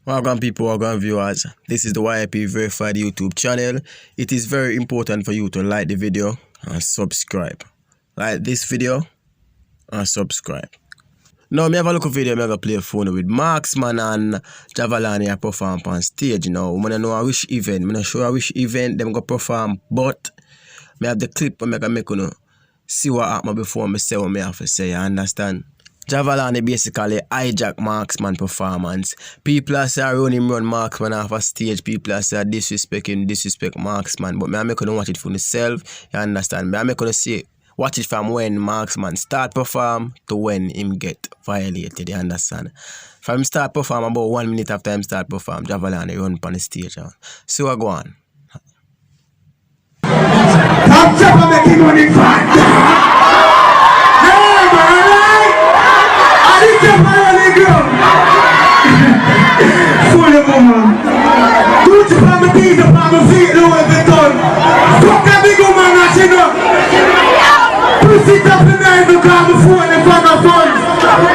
Welcome people, welcome viewers. This is the YIP Verified YouTube channel. It is very important for you to like the video and subscribe. Like this video and subscribe. Now, me have a look at video, I'm going to play a phone with Marksman and Jahvillani perform on stage. Now, I don't know which event, I'm not sure which event them go perform, but I have the clip where I can make you see what happened before I say what I have to say, you understand? Jahvillani basically hijack Marksman performance. People are saying run him run Marksman off a stage. People are saying disrespect Marksman. But I make you watch it for myself, you understand? I make you see watch it from when Marksman start perform to when him get violated, you understand? From start perform about 1 minute after him start perform, Jahvillani run on the stage. So what go on? Top chopper making money fast. Full of woman. Put your palm teeth up on my feet, low as the gun. Fuck that big woman, as you know. Push it up in there, look on my phone and find my phone.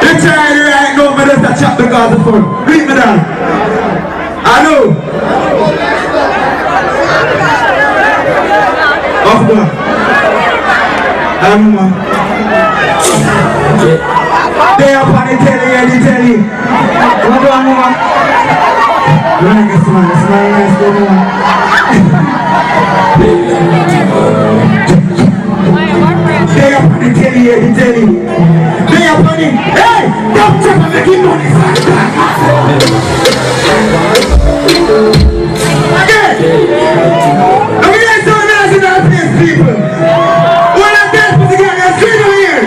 They trying right now, but that's a chop because of fun. Read me down. I know. Off the. They up on the telly. What do I want? Right, guess man, it's my nice woman. They up on the telly. They up on it. Hey, don't try to make it money. Again. Let me get so nice in that place, people. When I'm dancing together, I see you here.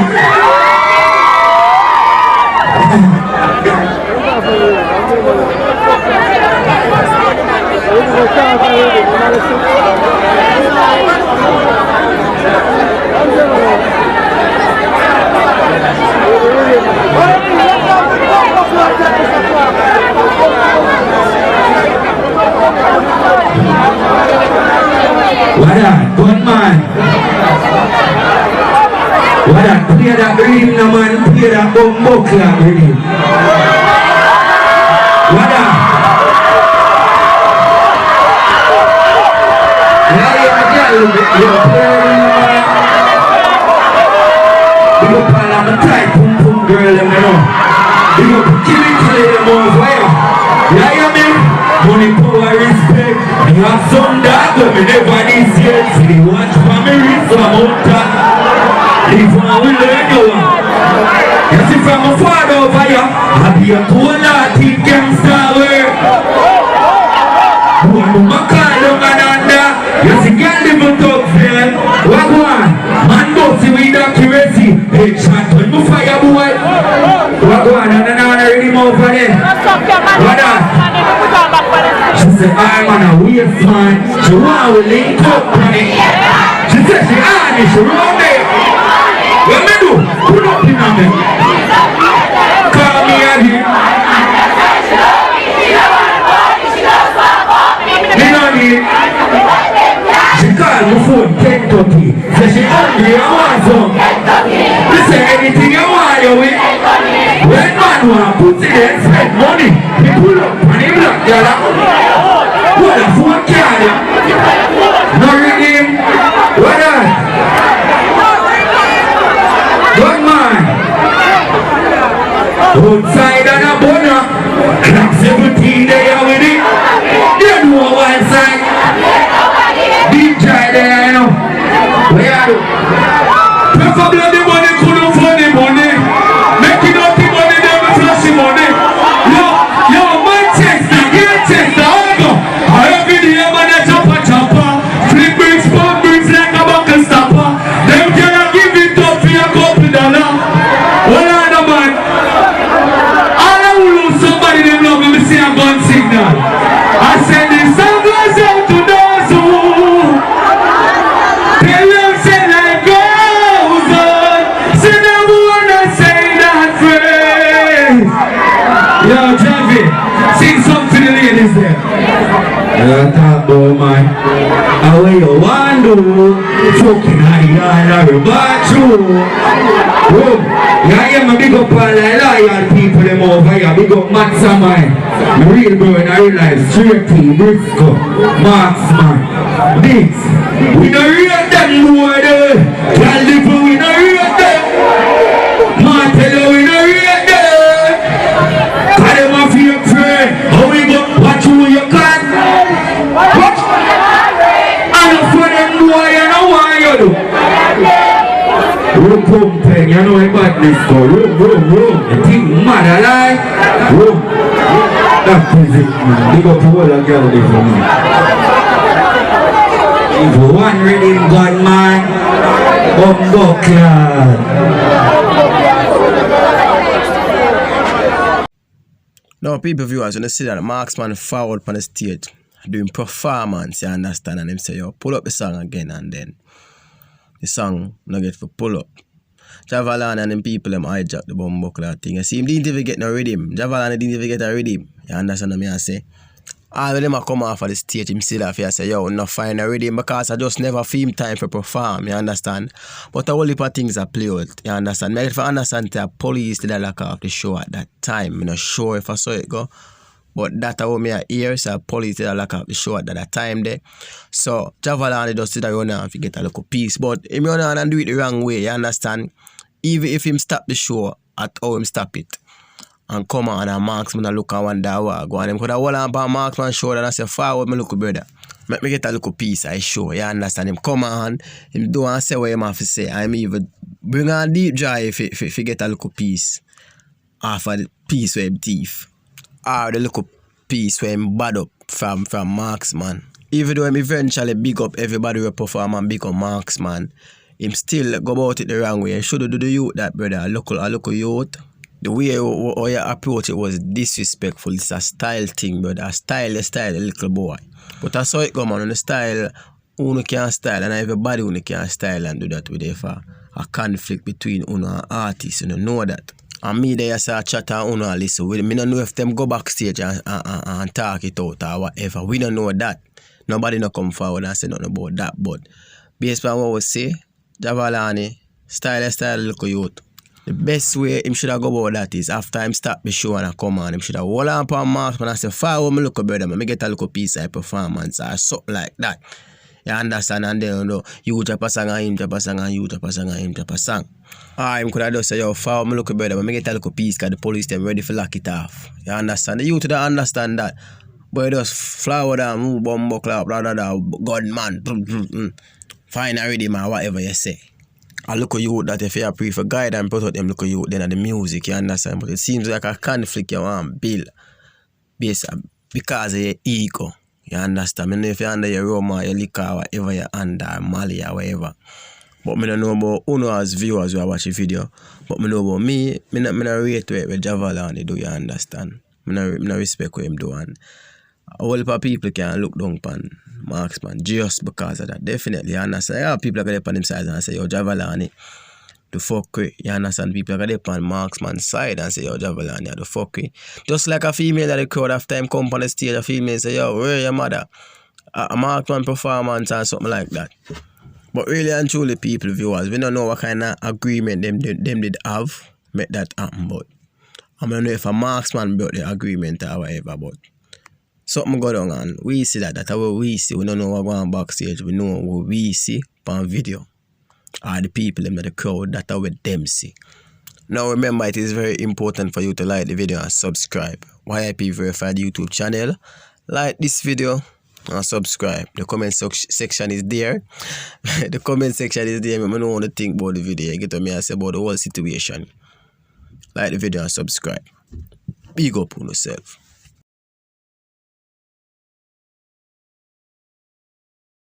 What up, good man? What up, play that rhythm, no man, play that bumbo clap rhythm. What up? Now you're play rhythm, man. You go pal, I'm a tight pum girl, you know. You go kill it till you're more fire. Yeah, you mean? Money, power, respect. And you have some dog, but me never need yet. See the watch for me, read from out top. If I will learn you you see from my father over here, I be a cool-hearted gangster word. Boy, my car down and under. You see, girl live a tough friend. What one? Man bossy with accuracy. Headshot when my fire boy. What one? And I already move for them. What that? She said, I'm on a waste man. She want to link up on it. She said she on it, she run it. What me do? Put up in on me. Call me again. Me no need. She call my phone Kentucky. Say she hungry, I want some. She say anything you want you with. When man want put it and spend money, he pull up and he block y'all. What a phone card. No ring him. What that? Good man. Outside and a boner. Clock 17 there with it. You know one side. Deep try there, you know. Where are you? Preferably the money couldn't find the money. Making up the money, never flash the money. Yo, Manchester, Manchester, Ogo. Every day man a chopper. Flip bricks, pump bricks like a bucket stopper. Them cannot give it up for a couple $. What are the man? All I will lose somebody them love me see a gun signal. I said this song goes out to those who tell them say life goes on. Say them wanna say that phrase. Yo, Javi, sing something to the ladies there. Talk about man. How you want to do? Fucking high on a bathroom. Yeah, my big up all the loyal people them over here. Big up Marksman, the real bro in real life. Straight T, Briscoe, Marksman, Biggs. We don't rate them more though. Tell the people we don't rate them. Martello we don't rate them. Cause them a fake friend. How we go watch who you can. Watch. And for them boy you know what you do. Pumping, you know what badness go. The thing mad alive. That is it, man. Big up to all the girls there for me. If one reading gun, man, bumbo clad. Now, people viewers, when you see that Marksman forward on the stage doing performance, you understand, and them say, yo, pull up the song again, and then the song not get for pull up. Jahvillani and them people them hijack the bumbuckler thing. You see him didn't even get no rhythm. Jahvillani didn't even get a rhythm. You understand what I say? All of them come off of the stage, him still have to say, yo, not find a rhythm because I just never feel time for perform, you understand? But a whole heap of things are played out, you understand? If I understand the police did lock off the show at that time, I'm not sure if I saw it go. But that's what me hear, so police did lock up the show at that time there. So Jahvillani just sit run and get a little piece. But him run on and do it the wrong way, you understand? Even if him stop the show at how him stop it and come on and Marksman and look and wonder what go on him could have hold on about Marksman show and I say forward me look brother. Make me get a little piece I show, you understand? Him come on, him do and say what him have to say. I'm even bring on deep drive if get a little piece off of the piece where him thief. Or the little piece where him bad up from Marksman. Even though him eventually big up everybody who perform and big up Marksman, him still go about it the wrong way. And should do the youth that brother, a local youth. The way how you approach it was disrespectful. It's a style thing, brother. A style, a little boy. But that's how it go man. On the style, who can style and everybody who can style and do that with a conflict between uno and artists. You know that. And me there say a chat and uno and listen. We don't know if them go backstage and talk it out or whatever. We don't know that. Nobody no come forward and say nothing about that. But based on what we say, Jahvillani, style, local youth. The best way him should have go about that is after him stop the show and I come on, him should have hold on upon Marksman and say, forward me look brother, me get a little piece of performance or something like that. You understand? And then you know, you drop a song and him drop a song and you drop a song and him drop a song. Or him could have just say, yo, forward me look brother, me get a little piece because the police them ready for lock it off. You understand? The youth don't understand that. But you just flower down, move bumbo clap, blah, gunman, find a rhythm or whatever you say. I look at you that if you pray for guide and put out them look at you then at the music, you understand? But it seems like a conflict you want to build based because of your ego. You understand? I mean, if you're under your Roma, your liquor, whatever you're under, Mali or whatever. But I don't know about uno as viewers who watch the video. But I know about me, I don't rate what Jahvillani do, you understand? I don't respect what him do. And a whole lot of people can look down upon Marksman just because of that. Definitely, you understand? Yeah, people are going to upon him side and say, yo, Jahvillani, the fuck with. You understand? People are going to upon Marksman's side and say, yo, Jahvillani, the fuck with. Just like a female at the crowd after him come on the stage, a female say, yo, where your mother? A Marksman performance or something like that. But really and truly, people, viewers, we don't know what kind of agreement them did have make that happen. But I don't know if a Marksman built the agreement or whatever, but something go down and we see that's what we see. We don't know what going on backstage. We know what we see on video. Or the people in the crowd, that's what them see. Now remember, it is very important for you to like the video and subscribe. YIP Verified YouTube channel. Like this video and subscribe. The comment section is there. The comment section is there. I don't want to think about the video. You get to me and say about the whole situation. Like the video and subscribe. Big up on yourself.